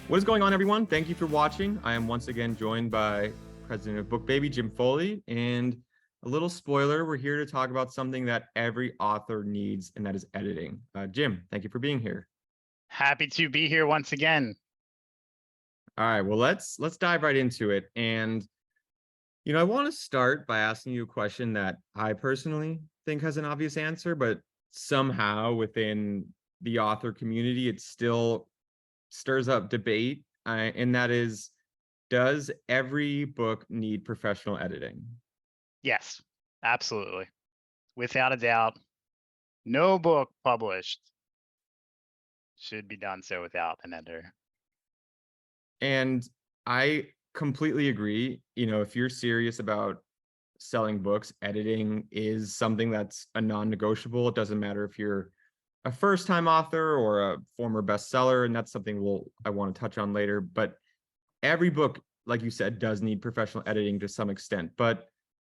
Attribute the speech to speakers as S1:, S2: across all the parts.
S1: What is going on, everyone? Thank you for watching. I am once again joined by President of BookBaby, Jim Foley, and a little spoiler, we're here to talk about something that every author needs, and that is editing. Jim, thank you for being here.
S2: Happy to be here once again.
S1: All right, well, let's dive right into it. And I want to start by asking you a question that I personally think has an obvious answer, but somehow within the author community, it still stirs up debate, and that is, does every book need professional editing?
S2: Yes, absolutely. Without a doubt, no book published should be done so without an editor.
S1: And I completely agree. If you're serious about selling books, editing is something that's a non-negotiable. It doesn't matter if you're a first-time author or a former bestseller, and that's something I want to touch on later. But every book, like you said, does need professional editing to some extent. But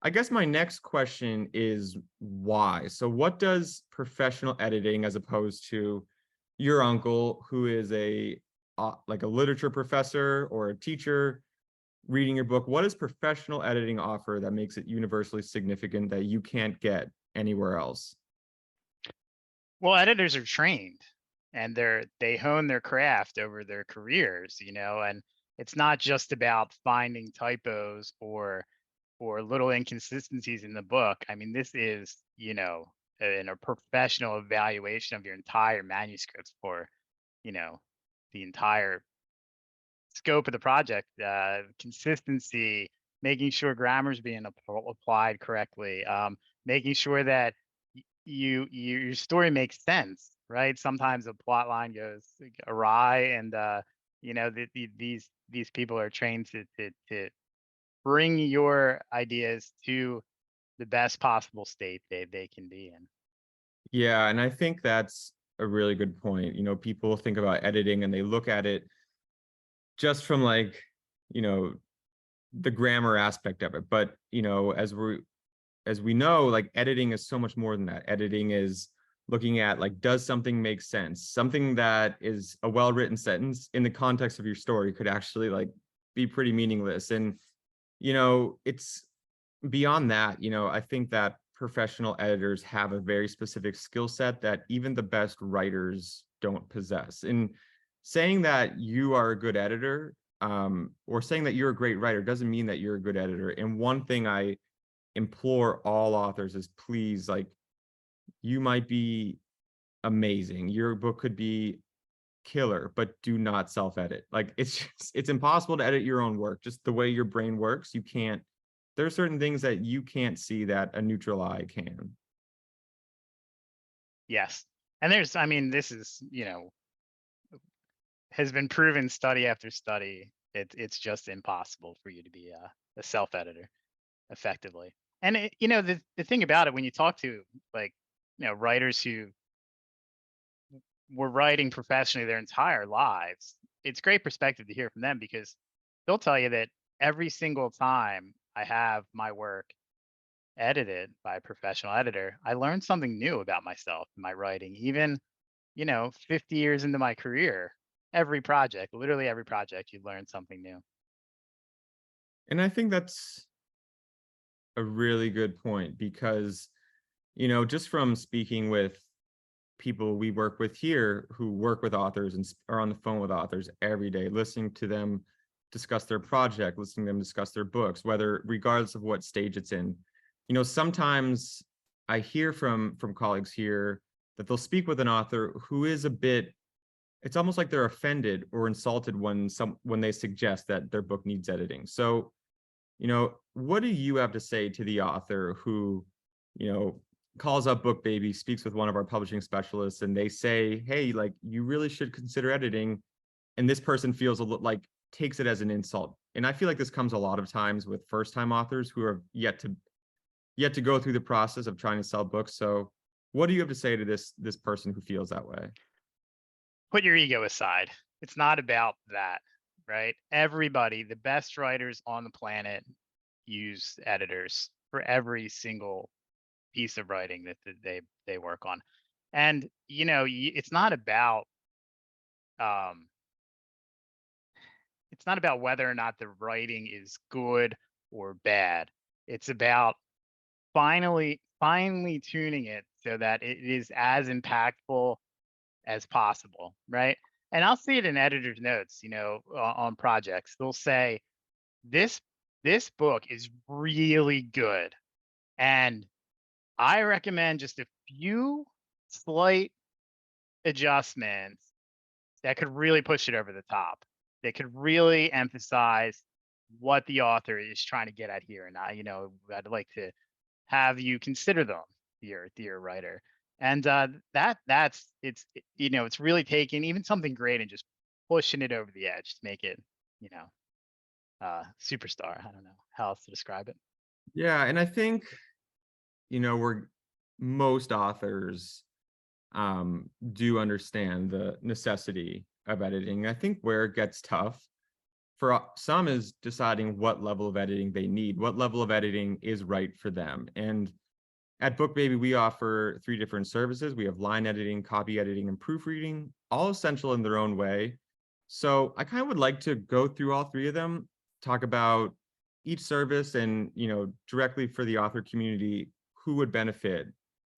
S1: I guess my next question is why? So what does professional editing, as opposed to your uncle, who is like a literature professor or a teacher reading your book, what does professional editing offer that makes it universally significant that you can't get anywhere else?
S2: Well, editors are trained and they hone their craft over their careers, and it's not just about finding typos or little inconsistencies in the book. I mean, this is, a professional evaluation of your entire manuscripts for, you know, the entire scope of the project, consistency, making sure grammar is being applied correctly, making sure that your story makes sense, right? Sometimes a plot line goes awry, and these people are trained to bring your ideas to the best possible state they can be in.
S1: Yeah, and I think that's a really good point. People think about editing and they look at it just from like, you know, the grammar aspect of it. But, as we know, like editing is so much more than that. Editing is looking at, like, does something make sense? Something that is a well-written sentence in the context of your story could actually like be pretty meaningless. And, it's beyond that. I think that professional editors have a very specific skill set that even the best writers don't possess. And saying that you are a good editor, or saying that you're a great writer, doesn't mean that you're a good editor. And one thing I implore all authors is, please, like, you might be amazing. Your book could be killer, but do not self-edit. Like, it's impossible to edit your own work. Just the way your brain works, you can't. There are certain things that you can't see that a neutral eye can.
S2: Yes, and I mean, this is has been proven study after study. It's just impossible for you to be a self editor effectively. And the thing about it, when you talk to, like, writers who were writing professionally their entire lives, it's great perspective to hear from them, because they'll tell you that every single time I have my work edited by a professional editor, I learned something new about myself and my writing. Even 50 years into my career, every project, literally every project, you learn something new.
S1: And I think that's a really good point because, just from speaking with people we work with here who work with authors and are on the phone with authors every day, listening to them discuss their project, listening to them discuss their books, whether regardless of what stage it's in. Sometimes I hear from colleagues here that they'll speak with an author who is a bit, it's almost like they're offended or insulted when they suggest that their book needs editing. So, what do you have to say to the author who, you know, calls up BookBaby, speaks with one of our publishing specialists, and they say, "Hey, like, you really should consider editing," and this person feels a little like, takes it as an insult. And I feel like this comes a lot of times with first-time authors who are yet to go through the process of trying to sell books. So, what do you have to say to this person who feels that way?
S2: Put your ego aside. It's not about that, right? Everybody, the best writers on the planet, use editors for every single piece of writing that they work on. And it's not about um it's not about whether or not the writing is good or bad. It's about finely tuning it so that it is as impactful as possible, right? And I'll see it in editor's notes, on projects. They'll say this this book is really good, and I recommend just a few slight adjustments that could really push it over the top. They could really emphasize what the author is trying to get at here. And I'd like to have you consider them, dear writer. And that's it's really taking even something great and just pushing it over the edge to make it, you know, superstar. I don't know how else to describe it.
S1: Yeah, and I think, we're most authors do understand the necessity of editing. I think where it gets tough for some is deciding what level of editing they need, what level of editing is right for them. And at BookBaby, we offer three different services. We have line editing, copy editing, and proofreading, all essential in their own way. So I kind of would like to go through all three of them, talk about each service and, directly for the author community, who would benefit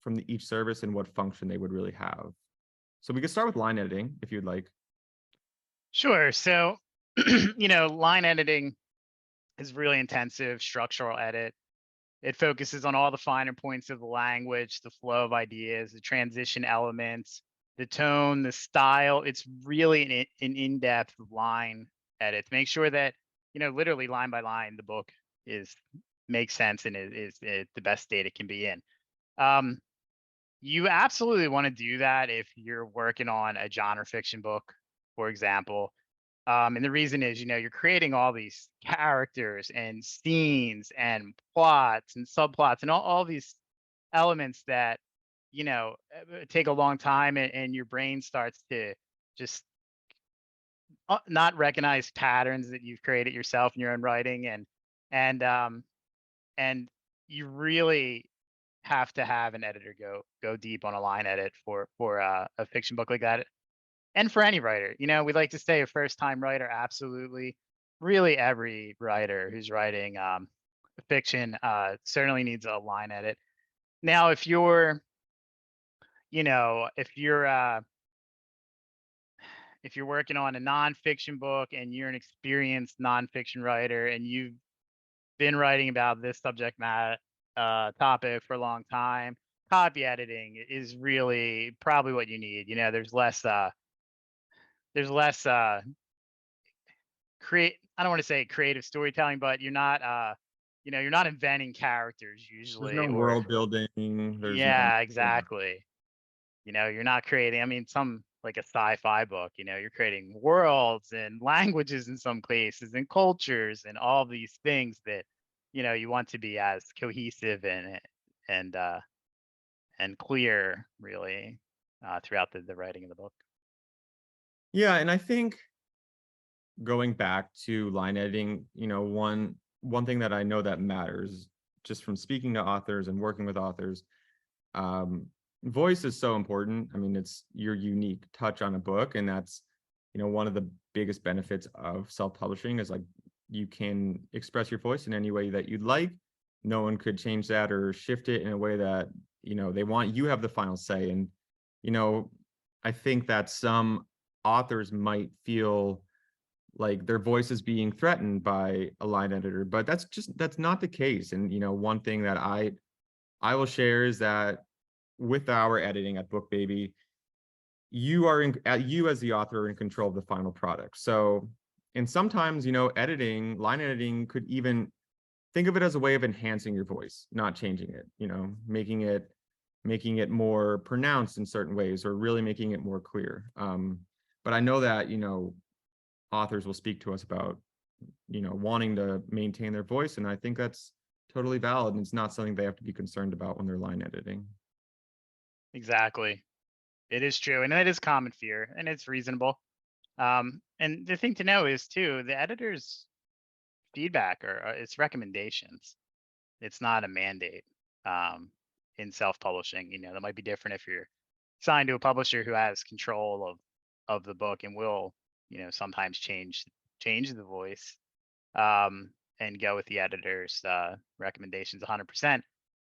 S1: from each service and what function they would really have. So we could start with line editing if you'd like.
S2: Sure. So, line editing is really intensive structural edit. It focuses on all the finer points of the language, the flow of ideas, the transition elements, the tone, the style. It's really an in-depth line edit to make sure that, literally line by line, the book is makes sense and is the best state it can be in. Um, you absolutely want to do that if you're working on a genre fiction book, for example. And the reason is, you're creating all these characters and scenes and plots and subplots and all these elements that, take a long time, and your brain starts to just not recognize patterns that you've created yourself in your own writing. And, and you really have to have an editor go deep on a line edit for a fiction book like that, and for any writer. We like to say a first time writer, absolutely. Really, every writer who's writing fiction certainly needs a line edit. Now, if you're working on a nonfiction book and you're an experienced nonfiction writer and you've been writing about this subject matter topic for a long time, copy editing is really probably what you need. There's less create I don't want to say creative storytelling, but you're not inventing characters
S1: There's
S2: usually,
S1: no
S2: or
S1: world building. There's no,
S2: yeah,
S1: yeah.
S2: exactly. You're not creating, I mean, some like a sci-fi book, you're creating worlds and languages in some cases and cultures and all these things that, you want to be as cohesive and uh and clear really throughout the writing of the book.
S1: Yeah, and I think going back to line editing, one thing that I know that matters just from speaking to authors and working with authors, um, voice is so important. I mean, it's your unique touch on a book, and that's, one of the biggest benefits of self-publishing is like you can express your voice in any way that you'd like. No one could change that or shift it in a way that, they want. You have the final say. And, you know, I think that some authors might feel like their voice is being threatened by a line editor, but that's not the case. And one thing that I will share is that with our editing at BookBaby, you as the author are in control of the final product. So, and sometimes, line editing could even think of it as a way of enhancing your voice, not changing it, making it more pronounced in certain ways or really making it more clear. But I know that, authors will speak to us about, wanting to maintain their voice. And I think that's totally valid. And it's not something they have to be concerned about when they're line editing.
S2: Exactly. It is true, and it is common fear, and it's reasonable. And the thing to know is too, the editor's feedback or it's recommendations. It's not a mandate. In self-publishing, that might be different if you're signed to a publisher who has control of the book and will, sometimes change the voice, and go with the editor's recommendations 100%.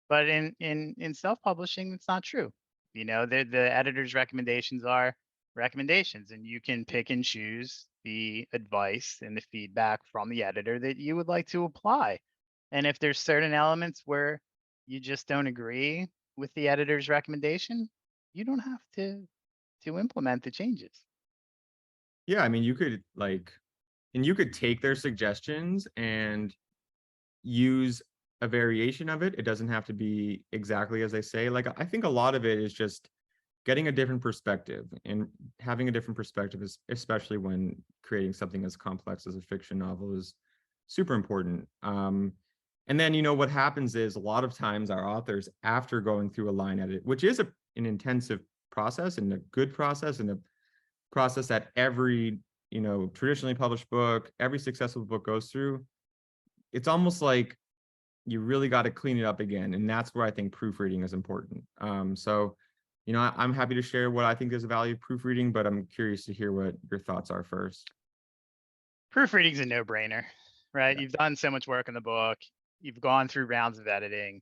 S2: But in self-publishing, it's not true. You know, the editor's recommendations are recommendations, and you can pick and choose the advice and the feedback from the editor that you would like to apply. And if there's certain elements where you just don't agree with the editor's recommendation, you don't have to implement the changes.
S1: Yeah, I mean, you could like, and you could take their suggestions and use a variation of it. It doesn't have to be exactly as they say. Like, I think a lot of it is just getting a different perspective, and having a different perspective is, especially when creating something as complex as a fiction novel, is super important. And then, what happens is a lot of times our authors, after going through a line edit, which is an intensive process and a good process, and a process that every, traditionally published book, every successful book goes through, it's almost like you really got to clean it up again. And that's where I think proofreading is important. So, I'm happy to share what I think is the value of proofreading, but I'm curious to hear what your thoughts are first.
S2: Proofreading's a no-brainer, right?
S1: Yeah.
S2: You've done so much work on the book, you've gone through rounds of editing,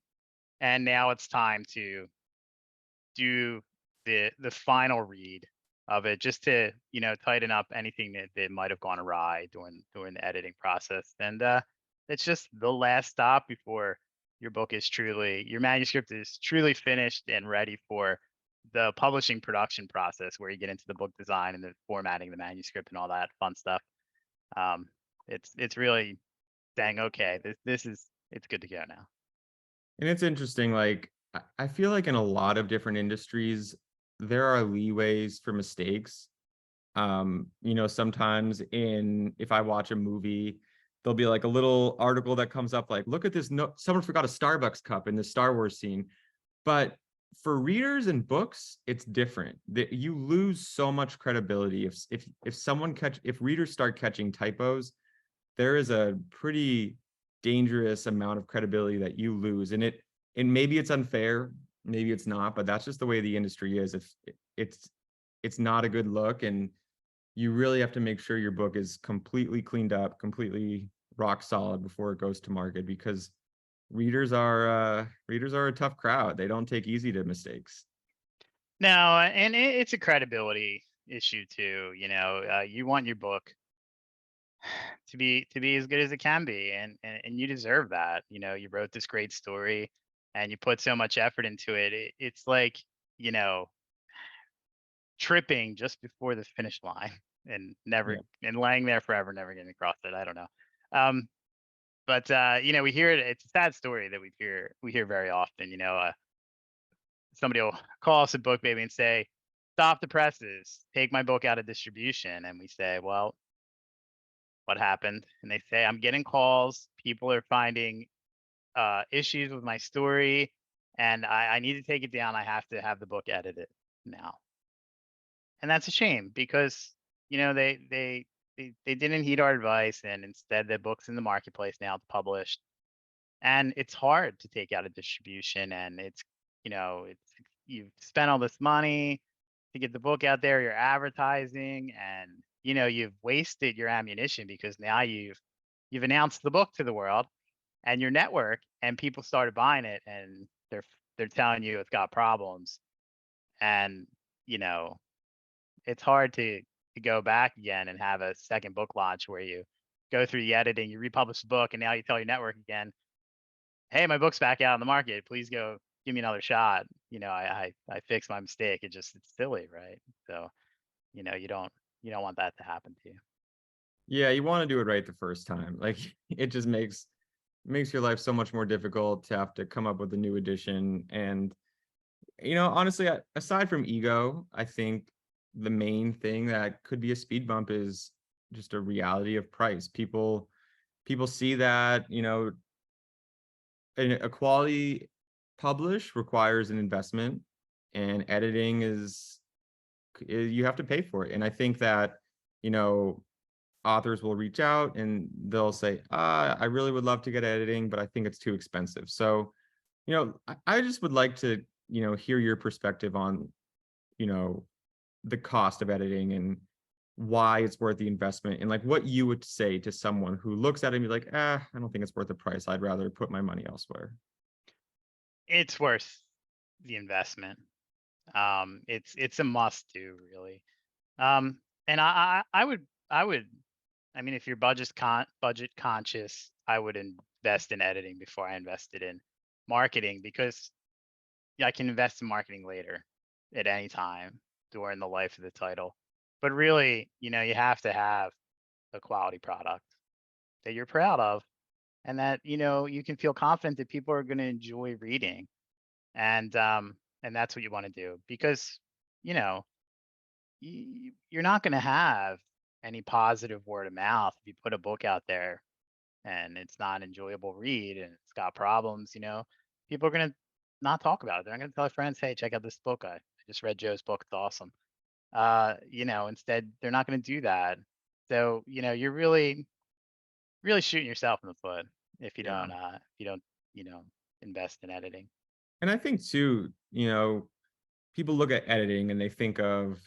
S2: and now it's time to do the final read of it, just to tighten up anything that might have gone awry during the editing process. And it's just the last stop before your manuscript is truly finished and ready for the publishing production process, where you get into the book design and the formatting the manuscript and all that fun stuff. um it's really saying, okay, it's good to go now.
S1: And it's interesting, like, I feel like in a lot of different industries, there are leeways for mistakes. Sometimes if I watch a movie, there'll be like a little article that comes up like, look at this, no, someone forgot a Starbucks cup in the Star Wars scene. But for readers and books, it's different. That you lose so much credibility if readers start catching typos, there is a pretty dangerous amount of credibility that you lose. And maybe it's unfair, maybe it's not, but that's just the way the industry is. If it's it's not a good look, and you really have to make sure your book is completely cleaned up, completely rock solid before it goes to market, because readers are a tough crowd. They don't take easy to mistakes.
S2: No, and it's a credibility issue too. You want your book to be as good as it can be, and you deserve that. You wrote this great story, and you put so much effort into it. It's like, you know tripping just before the finish line and never
S1: Yeah.
S2: and laying there forever, never getting across it. I don't know. um but we hear it. It's a sad story that we hear very often. Somebody will call us at BookBaby and say, stop the presses, take my book out of distribution. And we say, well, what happened? And they say, I'm getting calls. People are finding issues with my story, and I need to take it down. I have to have the book edited now. And that's a shame, because they didn't heed our advice, and instead the book's in the marketplace now. It's published, and it's hard to take out a distribution, and it's you've spent all this money to get the book out there. You're advertising, and you've wasted your ammunition, because now you've announced the book to the world and your network, and people started buying it, and they're telling you it's got problems. And you know it's hard to go back again and have a second book launch where you go through the editing, you republish the book, and now you tell your network again, hey, my book's back out on the market, please go give me another shot. I fixed my mistake. It's silly, right? So you don't want that to happen to you.
S1: Yeah, you want to do it right the first time. Like, it just makes your life so much more difficult to have to come up with a new edition. And honestly, aside from ego, I think the main thing that could be a speed bump is just a reality of price. People see that, a quality publish requires an investment, and editing you have to pay for it. And I think that, you know, authors will reach out and they'll say, I really would love to get editing, but I think it's too expensive. So, I just would like to, hear your perspective on, you know, the cost of editing, and why it's worth the investment, and like what you would say to someone who looks at it and be like, I don't think it's worth the price. I'd rather put my money elsewhere.
S2: It's worth the investment. It's a must do, really. And I would, I mean, if you're budget conscious, I would invest in editing before I invested in marketing, because yeah, I can invest in marketing later at any time during the life of the title. But really, you have to have a quality product that you're proud of, and that, you can feel confident that people are going to enjoy reading. And that's what you want to do, because, you know, you're not going to have any positive word of mouth if you put a book out there and it's not an enjoyable read and it's got problems. People are going to not talk about it. They're not going to tell their friends, hey, check out this book. I just read Joe's book. It's awesome. Instead, they're not going to do that. So, you're really shooting yourself in the foot if you
S1: Yeah.
S2: don't, invest in editing.
S1: And I think too, people look at editing and they think of,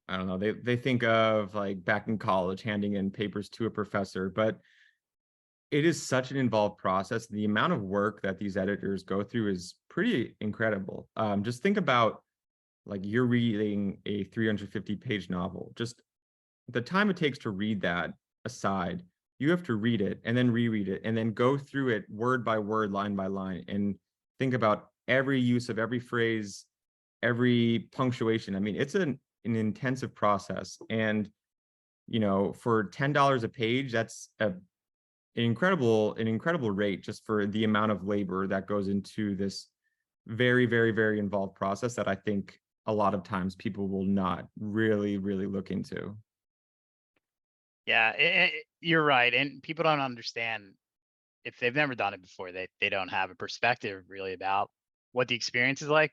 S1: I don't know, they think of like back in college handing in papers to a professor, but it is such an involved process. The amount of work that these editors go through is pretty incredible. Just think about, like, you're reading a 350-page novel. Just the time it takes to read that aside, you have to read it and then reread it and then go through it word by word, line by line, and think about every use of every phrase, every punctuation. I mean, it's an intensive process. And, for $10 a page, that's an incredible rate just for the amount of labor that goes into this very, very, very involved process that I think a lot of times people will not really, really look into.
S2: Yeah, you're right, and people don't understand if they've never done it before. They don't have a perspective really about what the experience is like.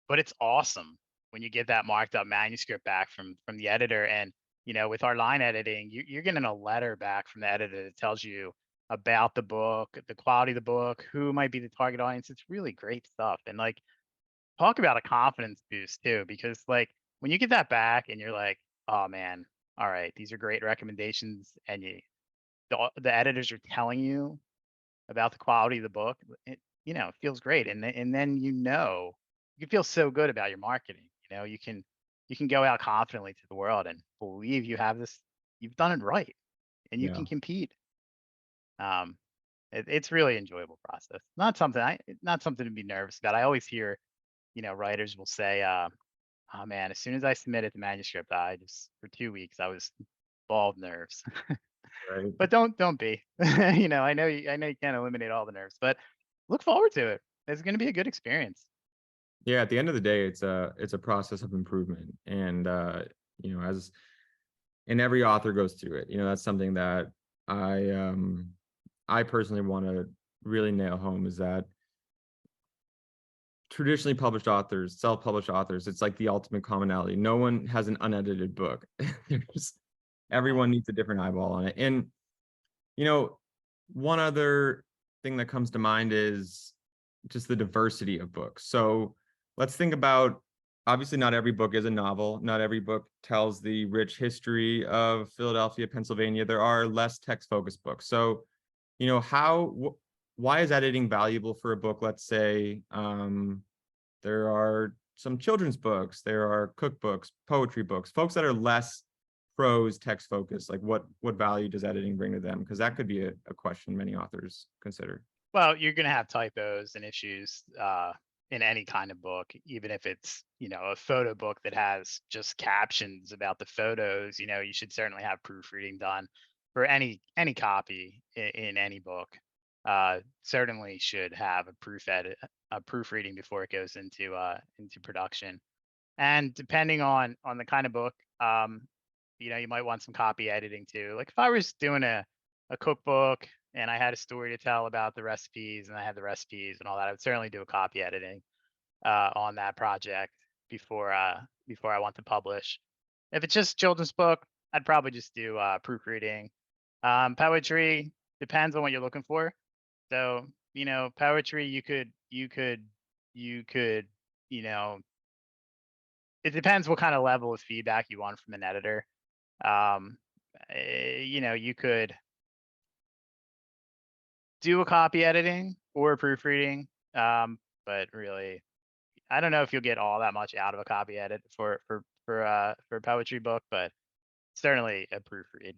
S2: But it's awesome when you get that marked up manuscript back from the editor. And with our line editing, you're getting a letter back from the editor that tells you about the book, the quality of the book, who might be the target audience. It's really great stuff. And like, talk about a confidence boost too, because like when you get that back and you're like, oh man, all right, these are great recommendations, and the editors are telling you about the quality of the book, it feels great. And then you feel so good about your marketing. You can go out confidently to the world and believe you've done it right, and you
S1: Yeah.
S2: can compete. Um, it's really enjoyable process. Not something to be nervous about. I always hear, writers will say, "Oh man, as soon as I submitted the manuscript, I just for 2 weeks I was ball of nerves."
S1: Right.
S2: But don't be. I know you can't eliminate all the nerves, but look forward to it. It's gonna be a good experience.
S1: Yeah, at the end of the day, it's a process of improvement. And as and every author goes through it. That's something that I I personally want to really nail home, is that traditionally published authors, self-published authors, it's like the ultimate commonality. No one has an unedited book. There's
S2: Oh,
S1: Everyone needs a different eyeball on it. And you know, one other thing that comes to mind is just the diversity of books. So let's think about, obviously not every book is a novel. Not every book tells the rich history of Philadelphia, Pennsylvania. There are less text-focused books. So, why is editing valuable for a book? Let's say there are some children's books, there are cookbooks, poetry books, folks that are less prose text focused. Like what value does editing bring to them? Because that could be a question many authors consider.
S2: well, you're gonna have typos and issues in any kind of book, even if it's a photo book that has just captions about the photos. You should certainly have proofreading done for any copy in any book. Certainly should have a proofreading before it goes into production. And depending on the kind of book, you might want some copy editing too. Like if I was doing a cookbook and I had a story to tell about the recipes and I had the recipes and all that, I would certainly do a copy editing on that project before I want to publish. If it's just children's book, I'd probably just do proofreading. Poetry depends on what you're looking for. So, poetry, you could, you know, it depends what kind of level of feedback you want from an editor. Um, you could do a copy editing or proofreading, but really, I don't know if you'll get all that much out of a copy edit for a poetry book, but certainly a proofread.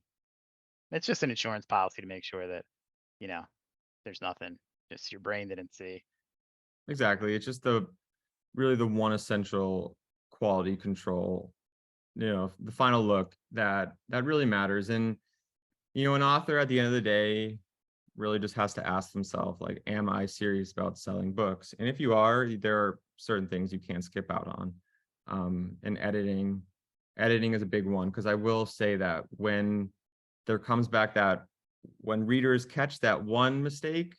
S2: It's just an insurance policy to make sure that you know there's nothing, just your brain didn't see.
S1: Exactly. It's just the really the one essential quality control, the final look that really matters. And an author at the end of the day really just has to ask themselves, like, am I serious about selling books? And if you are, there are certain things you can't skip out on. And editing is a big one, because I will say that when there comes back that when readers catch that one mistake,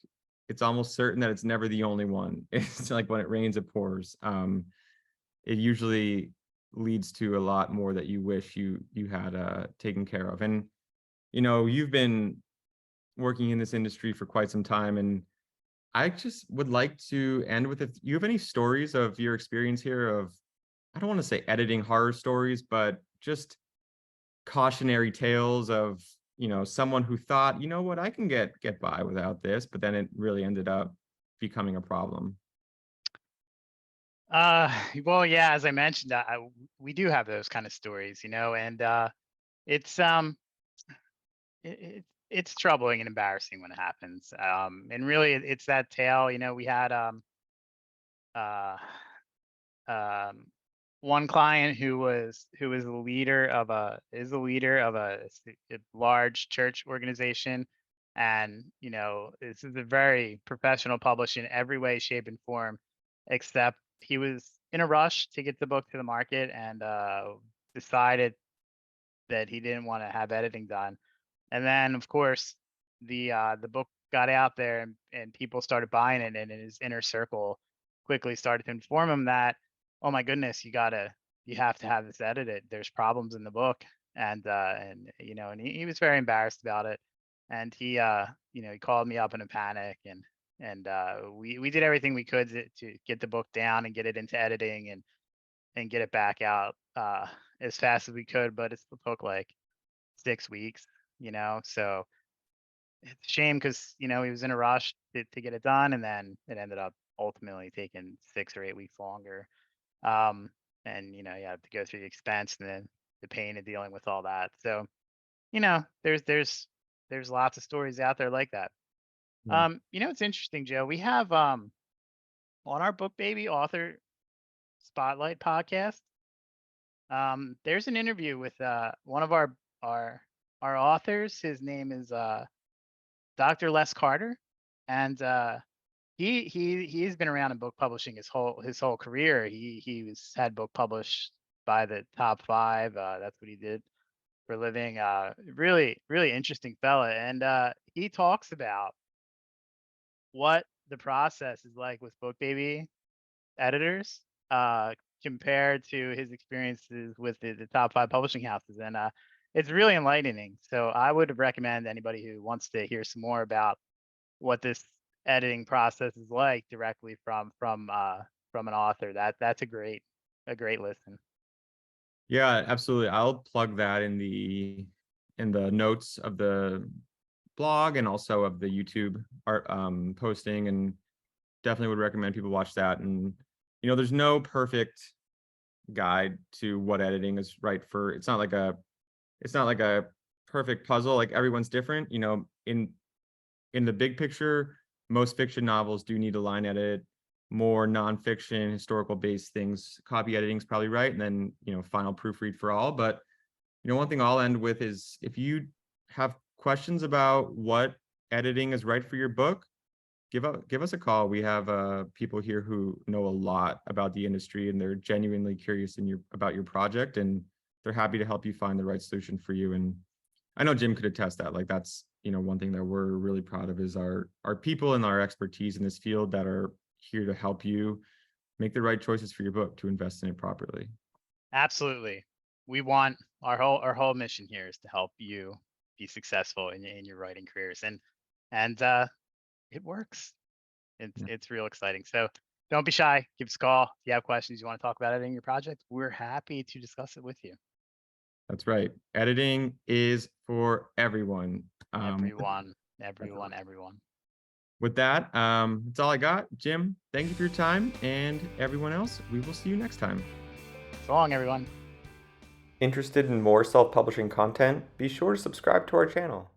S1: it's almost certain that it's never the only one. It's like when it rains, it pours. It usually leads to a lot more that you wish you had taken care of. And you've been working in this industry for quite some time, and I just would like to end with, if you have any stories of your experience here of, I don't want to say editing horror stories, but just cautionary tales of, someone who thought, you know what, I can get by without this, but then it really ended up becoming a problem.
S2: Well, yeah, as I mentioned, we do have those kind of stories, and it's it's troubling and embarrassing when it happens. And really, it's that tale. We had uh, um, one client who was a leader of a is a leader of a large church organization, and this is a very professional publisher in every way, shape, and form, except he was in a rush to get the book to the market and decided that he didn't want to have editing done. And then, of course, the book got out there, and people started buying it, and in his inner circle quickly started to inform him that, oh my goodness, you have to have this edited. There's problems in the book, and he was very embarrassed about it, and he called me up in a panic, and we did everything we could to get the book down and get it into editing and get it back out as fast as we could, but it still took like 6 weeks, so it's a shame because he was in a rush to get it done, and then it ended up ultimately taking 6 or 8 weeks longer. Um, and you have to go through the expense and then the pain of dealing with all that. So there's lots of stories out there like that.
S1: Yeah.
S2: It's interesting, Joe. We have on our Book Baby author spotlight podcast. There's an interview with one of our our authors. His name is Dr. Les Carter, and he's been around in book publishing his whole career. He was had book published by the top five. That's what he did for a living. Really really interesting fella, and he talks about what the process is like with Book Baby editors compared to his experiences with the top five publishing houses, and it's really enlightening. So I would recommend anybody who wants to hear some more about what this editing process is like directly from an author. That's a great listen.
S1: Yeah, absolutely. I'll plug that in the notes of the blog, and also of the YouTube art posting, and definitely would recommend people watch that. And there's no perfect guide to what editing is right for. It's not like a perfect puzzle. Like, everyone's different. In the big picture, most fiction novels do need a line edit. More nonfiction, historical based things, copy editing is probably right. And then, final proofread for all. But, one thing I'll end with is, if you have questions about what editing is right for your book, give us a call. We have people here who know a lot about the industry, and they're genuinely curious about your project, and they're happy to help you find the right solution for you. And I know Jim could attest that. Like, that's one thing that we're really proud of is our people and our expertise in this field that are here to help you make the right choices for your book, to invest in it properly.
S2: Absolutely. We want our whole mission here is to help you be successful in your writing careers, and it works.
S1: Yeah.
S2: It's real exciting. So don't be shy. Give us a call if you have questions you want to talk about it in your project. We're happy to discuss it with you.
S1: That's right. Editing is for everyone.
S2: Everyone.
S1: With that, that's all I got. Jim, thank you for your time, and everyone else, we will see you next time.
S2: So long, everyone.
S3: Interested in more self-publishing content? Be sure to subscribe to our channel.